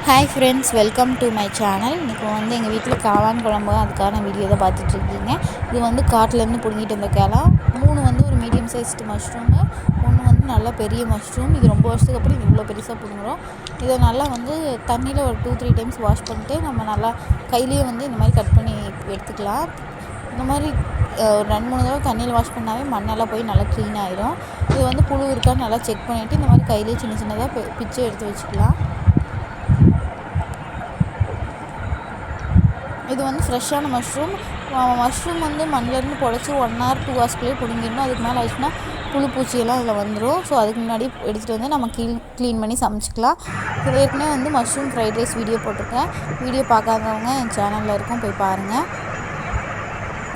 Hi friends, welcome to my channel. இன்றைக்கி எங்கள் வீட்டில் காளான் குழம்பு அதுக்கான வீடியோ தான் பார்த்துட்ருக்கீங்க. இது காட்டிலேருந்து பிடுங்கிட்டு வந்த கேளா. 3 ஒரு மீடியம் சைஸ்டு மஷ்ரூமு, 1 நல்லா பெரிய மஷ்ரூம். இது ரொம்ப வருஷத்துக்கு அப்புறம் இது இவ்வளோ பெருசாக பிடுங்குறோம். இதை நல்லா தண்ணியில் ஒரு 2-3 டைம்ஸ் வாஷ் பண்ணிட்டு நம்ம நல்லா கையிலேயே இந்த மாதிரி கட் பண்ணி எடுத்துக்கலாம். இந்த மாதிரி ஒரு 2-3 தடவை தண்ணியில் வாஷ் பண்ணாவே மண்ணெல்லாம் போய் நல்லா க்ளீன் ஆகிடும். இது புழு இருக்கான்னு நல்லா செக் பண்ணிவிட்டு இந்த மாதிரி கையிலேயே சின்ன சின்னதாக பிச்சு எடுத்து வச்சுக்கலாம். இது ஃப்ரெஷ்ஷான மஷ்ரூம். மண்ணிலேருந்து புடச்சி 1 hour 2 hours பிடுங்கிடணும். அதுக்கு மேலே ஆச்சுன்னா புழு பூச்சியெல்லாம் அதில் வந்துடும். ஸோ அதுக்கு முன்னாடி எடுத்துகிட்டு நம்ம க்ளீன் பண்ணி சமைச்சிக்கலாம். இது ஏற்கனவே மஷ்ரூம் ஃப்ரைட் ரைஸ் வீடியோ போட்டிருக்கேன். வீடியோ பார்க்காதவங்க என் சேனலில் இருக்கும், போய் பாருங்கள்.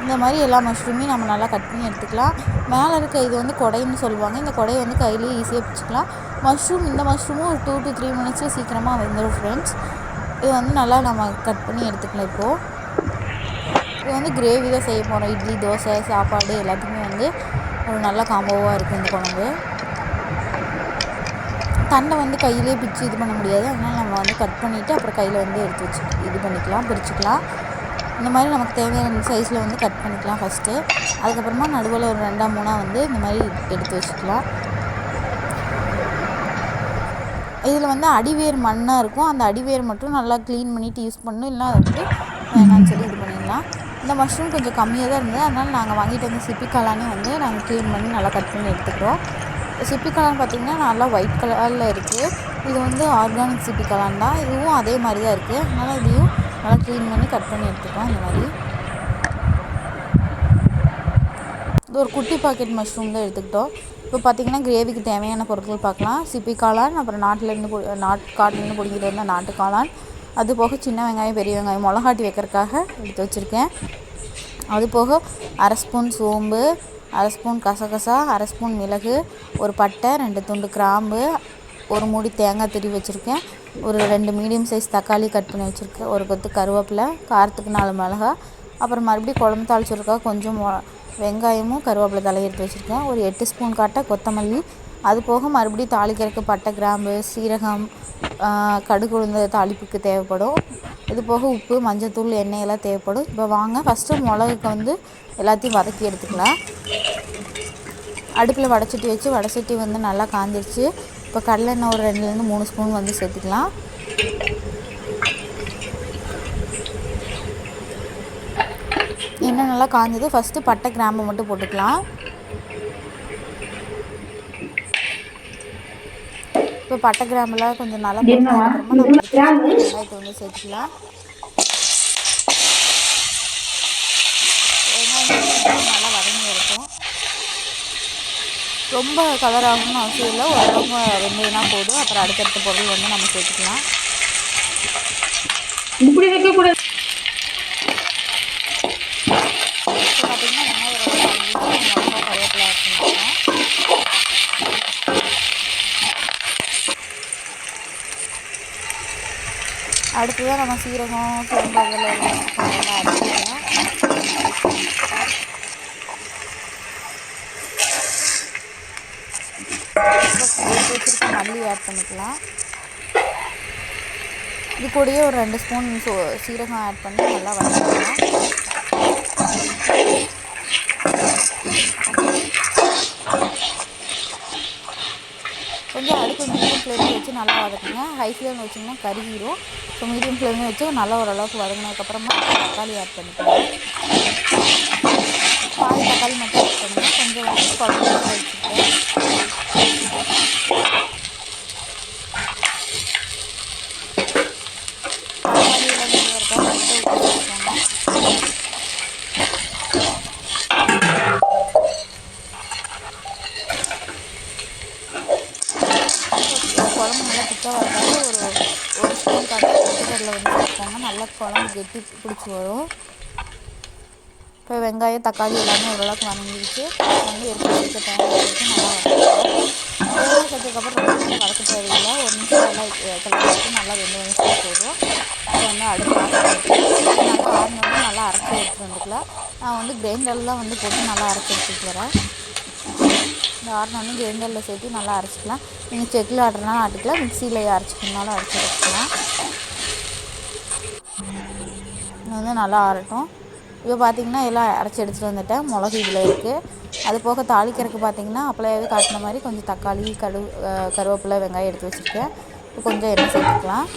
இந்த மாதிரி எல்லா மஷ்ரூமையும் நம்ம நல்லா கட் பண்ணி எடுத்துக்கலாம். மேலே இருக்க இது கொடைன்னு சொல்லுவாங்க. இந்த கொடையை கையிலேயே ஈஸியாக பிடிச்சிக்கலாம். இந்த மஷ்ரூமும் ஒரு 2 to 3 minutes சீக்கிரமாக வந்துடும் ஃப்ரெண்ட்ஸ். இது நல்லா நம்ம கட் பண்ணி எடுத்துக்கலாம். இப்போது இது கிரேவி தான் செய்ய போகிறோம். இட்லி, தோசை, சாப்பாடு எல்லாத்துக்குமே ஒரு நல்ல காம்போவாக இருக்குது இந்த குழம்பு. தண்டை கையிலே பிச்சு இது பண்ண முடியாது. அதனால் நம்ம கட் பண்ணிவிட்டு அப்புறம் கையில் எடுத்து வச்சு இது பண்ணிக்கலாம், பிரிச்சுக்கலாம். இந்த மாதிரி நமக்கு தேவையான சைஸில் கட் பண்ணிக்கலாம் ஃபஸ்ட்டு. அதுக்கப்புறமா நடுவில் ஒரு 2-3 இந்த மாதிரி எடுத்து வச்சுக்கலாம். இதில் அடிவேர் மண்ணாக இருக்கும். அந்த அடிவேர் மட்டும் நல்லா க்ளீன் பண்ணிவிட்டு யூஸ் பண்ணணும். இல்லைனா வேணான்னு சொல்லி இது பண்ணிடலாம். இந்த மஷ்ரூம் கொஞ்சம் கம்மியாக தான் இருந்தது. அதனால் நாங்கள் வாங்கிட்டு சிப்பி காளானே நாங்கள் க்ளீன் பண்ணி நல்லா கட் பண்ணி எடுத்துக்கிறோம். சிப்பி காளான் பார்த்திங்கன்னா நல்லா ஒயிட் கலரில் இருக்குது. இது ஆர்கானிக் சிப்பி காளான் தான். இதுவும் அதே மாதிரி தான் இருக்குது. அதனால் இதையும் நல்லா க்ளீன் பண்ணி கட் பண்ணி எடுத்துக்கிறோம். இந்த மாதிரி இது ஒரு குட்டி பாக்கெட் மஷ்ரூம் தான் எடுத்துக்கிட்டோம். இப்போ பார்த்திங்கன்னா கிரேவிக்கு தேவையான பொருட்கள் பார்க்கலாம். சிப்பி காளான், அப்புறம் காட்டிலேருந்து பிடிக்கிட்டு வந்தால் நாட்டு காளான், அது போக சின்ன வெங்காயம், பெரிய வெங்காயம் மிளகாட்டி வைக்கிறதுக்காக எடுத்து வச்சுருக்கேன். அது போக 1/2 ஸ்பூன் சோம்பு, 1/2 ஸ்பூன் கசகசா, 1/2 ஸ்பூன் மிளகு, ஒரு பட்டை, 2 துண்டு கிராம்பு, ஒரு மூடி தேங்காய் திருவி வச்சுருக்கேன். ஒரு 2 மீடியம் சைஸ் தக்காளி கட் பண்ணி வச்சுருக்கேன். ஒரு கொத்து கருவேப்பிலை, காரத்துக்கு 4 மிளகா, அப்புறம் மறுபடியும் குழம்பு தாளிச்சிருக்கா கொஞ்சம் வெங்காயமும் கருவேப்பிலை தலை எடுத்து வச்சுருக்கேன். ஒரு 8 ஸ்பூன் காட்ட கொத்தமல்லி, அது போக மறுபடியும் தாளிக்கிறதுக்கு பட்டை, கிராம்பு, சீரகம், கடுகு, உளுந்து தாளிப்புக்கு தேவைப்படும். இது போக உப்பு, மஞ்சத்தூள், எண்ணெயெல்லாம் தேவைப்படும். இப்போ வாங்க ஃபஸ்ட்டு மிளகுக்கு எல்லாத்தையும் வதக்கி எடுத்துக்கலாம். அடுப்பில் வடைச்சட்டி வச்சு வடைச்சட்டி நல்லா காஞ்சிருச்சு. இப்போ கடலெண்ணெய் ஒரு 2-3 ஸ்பூன் சேர்த்துக்கலாம். எண்ணெய் நல்லா காஞ்சது. ஃபஸ்ட்டு பட்டை, கிராம்பு மட்டும் போட்டுக்கலாம். இப்போ பட்டை, கிராம்புலாம் கொஞ்சம் நல்லா போட்டதுக்கப்புறமா நம்ம வெங்காயத்தை சேர்த்துக்கலாம். வெங்காயம் நல்லா வதங்கி இருக்கும். ரொம்ப கலர் ஆகணும்னு அவசியம் இல்லை. ஓரளவுக்கு வெந்தயம்னா போதும். அப்புறம் அடுத்தடுத்த பொருள் நம்ம சேர்த்துக்கலாம். இப்படி வைக்கக்கூடாது. பார்த்திங்கன்னா எண்ணெய் மிளகா கருவேப்பிலை ஆட் பண்ணிக்கலாம். அடுத்ததான் நம்ம சீரகம், சோம்பு அதெல்லாம் ஆட் பண்ணிக்கலாம். எடுத்து வச்சுருக்க மல்லி ஆட் பண்ணிக்கலாம். இது கூடயே ஒரு 2 ஸ்பூன் சீரகம் ஆட் பண்ணி நல்லா வதக்கிக்கலாம். கொஞ்சம் அடுப்பு மீடியம் ஃப்ளேமில் வச்சு நல்லா வதக்குங்க. ஹை ஃப்ளேம் வச்சிங்கன்னா கருகிடும். ஸோ மீடியம் ஃப்ளேமில் வச்சு நல்லா ஓரளவுக்கு வதங்கினதுக்கப்புறமா தக்காளி ஆட் பண்ணிக்கலாம். பாதி தக்காளி மட்டும் ஆட் பண்ணுங்கள். கொஞ்சம் குழம்பு வச்சுருக்கேன். தக்காளியில் இருக்கா லைட்டாக உப்பு வச்சுக்கோங்க. குழம்பு நல்லா திக்காக வரக்காக ஒரு ஸ்பூன் பொட்டுக்கடலை சேர்த்துக்கோங்க. நல்லா குழம்பு கெட்டி பிடிச்சி வரும். இப்போ வெங்காயம், தக்காளி எல்லாமே ஓரளவுக்கு வதங்கிடுச்சு. எடுத்து வச்சுக்க தேங்காய் சேர்த்து நல்லா வதக்கிக்கலாம். தேங்காய் சேர்த்ததுக்கப்புறம் ரொம்ப நேரம் வதக்க தேவையில்லை. 1 நிமிஷம் நல்லா கிளம்பி நல்லா 2 நிமிஷம் போதும். இப்போ அடுப்பு ஆஃப் பண்ணிட்டு நல்லா ஆறினோடனே நல்லா அரைச்சி எடுத்துகிட்டு வந்துக்கலாம். நான் கிரைண்டரில் தான் போட்டு நல்லா அரைச்சி எடுத்துகிட்டு வரேன். இந்த ஆறினோடனே கிரைண்டரில் சேர்த்து நல்லா அரைச்சிக்கலாம். நீங்கள் செக்கில் ஆட்டுறதுனாலும் ஆட்டிக்கலாம், மிக்சியில் அரைச்சிக்கணுனாலும் அரைச்சி எடுத்துக்கலாம். இது வந்து நல்லா ஆறட்டும். இப்போ பார்த்திங்கன்னா எல்லாம் அரைச்சி எடுத்துகிட்டு வந்துட்டேன். மிளகு இதில் இருக்குது. அது போக தாளிக்கிறதுக்கு பார்த்திங்கன்னா அப்பளையாவே காட்டின மாதிரி கொஞ்சம் தக்காளி, கருவேப்பிலை, வெங்காயம் எடுத்து வச்சுருக்கேன். இப்போ கொஞ்சம் எண்ணெய் சேர்த்துக்கலாம்.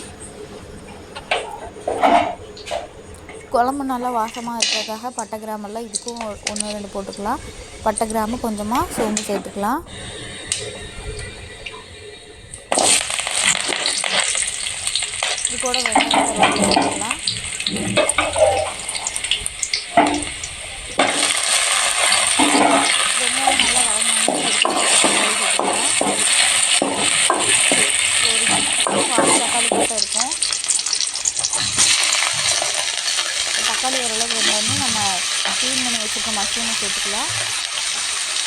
குழம்பு நல்லா வாசமாக இருக்கிறதுக்காக பட்டை கிராமெல்லாம் இதுக்கும் 1 2 போட்டுக்கலாம். பட்டை கிராம்பு, கொஞ்சமாக சோம்பு சேர்த்துக்கலாம். இது கூட வெங்காயம் கருவேப்பிலை சேர்த்துக்கலாம். வெங்காயம் நல்லா வதங்கினோடனே எடுத்து தக்காளி சேர்த்துக்கலாம். ஒரு 4 தக்காளி கிட்ட இருக்கும். தக்காளி ஓரளவுக்கு வெந்தோடனே நம்ம க்ளீன் பண்ணி வச்சுருக்க மஷ்ரூமை சேர்த்துக்கலாம்.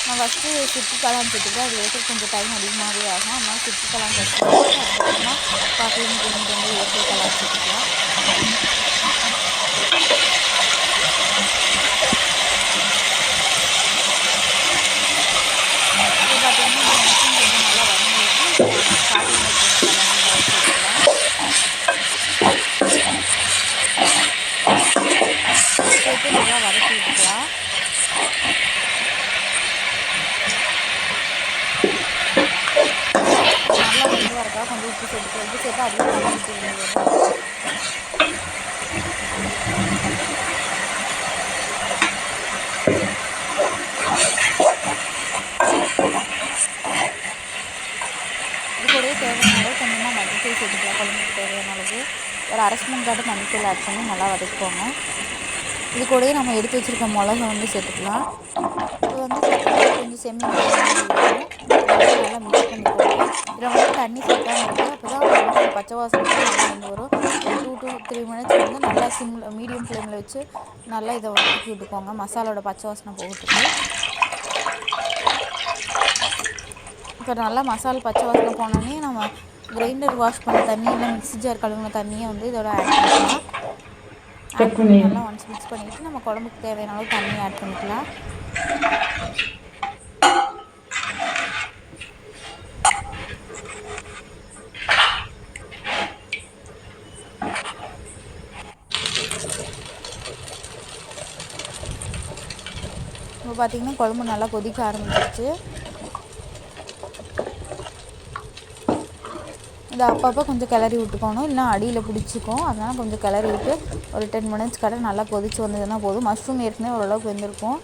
நான் ஃபஸ்ட்டு சுற்றிக்கலாம் சேர்த்துக்கலாம். அது வைக்க கொஞ்சம் டைம் அதிகமாகவே ஆகும். அதனால் சுற்றிக்கலாம் ஃபஸ்ட்டு சேர்த்து அதுக்கப்புறமா பாட்டிலும் கிளம்பி வந்து இயற்கைக்கலாம் சேர்த்துக்கலாம். இப்போ பார்த்திங்கன்னா இந்த மஷ்ரூம் கொஞ்சம் நல்லா வதங்கிடுச்சு. பாட்டிலும் சேர்த்துக்கலாம். சேர்த்து நல்லா வதக்கி விட்டுக்கலாம். நல்லா வெந்து வரக்கா கொஞ்சம் உப்பு சேர்த்துக்கலாம். உப்பு சேர்த்து அதில் தண்ணி ஊற்றி வரும். இது கூடவே தேவையான அளவு கொஞ்சமாக மல்லித்தூள் சேர்த்துக்கலாம். குழம்புக்கு தேவையான அளவு ஒரு 1/2 ஸ்பூன் காட்டு மல்லித்தூள் ஆட் பண்ணி நல்லா வதக்கிக்கோங்க. இது கூடவே நம்ம எடுத்து வச்சுருக்க மிளகை வந்து சேர்த்துக்கலாம். இது வந்து சேர்த்து கொஞ்சம் செம்மி நல்லா மிக்ஸ் பண்ணிக்கோங்க. இதில் வந்து தண்ணி சேர்க்காமல் இருக்குது. அப்போ தான் மிளகா பச்சை வாசனை நல்லா வந்து வரும். 2 to 3 மினிட்ஸ் வந்து நல்லா மீடியம் ஃப்ளேமில் வச்சு நல்லா இதை வதக்கி விட்டுக்கோங்க. மசாலோட பச்சை வாசனை போகிறதுக்கு. இப்போ நல்லா மசாலா பச்சை வாசனை போனோடனே நம்ம கிரைண்டர் வாஷ் பண்ண தண்ணி இல்லை மிக்ஸி ஜார் கழுவுன தண்ணியை வந்து இதோட ஆட் பண்ணிக்கலாம். ஆட் பண்ணி நல்லா ஒன்ஸ் மிக்ஸ் பண்ணிவிட்டு நம்ம குழம்புக்கு தேவையான அளவு தண்ணி ஆட் பண்ணிக்கலாம். இப்போ பார்த்திங்கன்னா குழம்பு நல்லா கொதிக்க ஆரம்பிச்சிருச்சு. இதை அப்பப்போ கொஞ்சம் கிளறி விட்டுக்கணும், இல்லைனா அடியில் பிடிச்சிக்கும். அதனால் கொஞ்சம் கிளறி விட்டு ஒரு 10 மினிட்ஸ் கடை நல்லா கொதிச்சு வந்ததுன்னா போதும். மஷ்ரூம் ஏற்கனவே ஓரளவுக்கு வெந்திருக்கும்.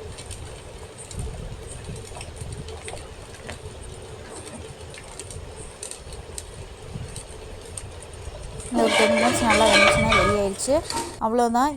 இந்த ஒரு 10 மினிட்ஸ் நல்லா வெந்துச்சுன்னா ரெடி ஆயிடுச்சு. அவ்வளோதான்.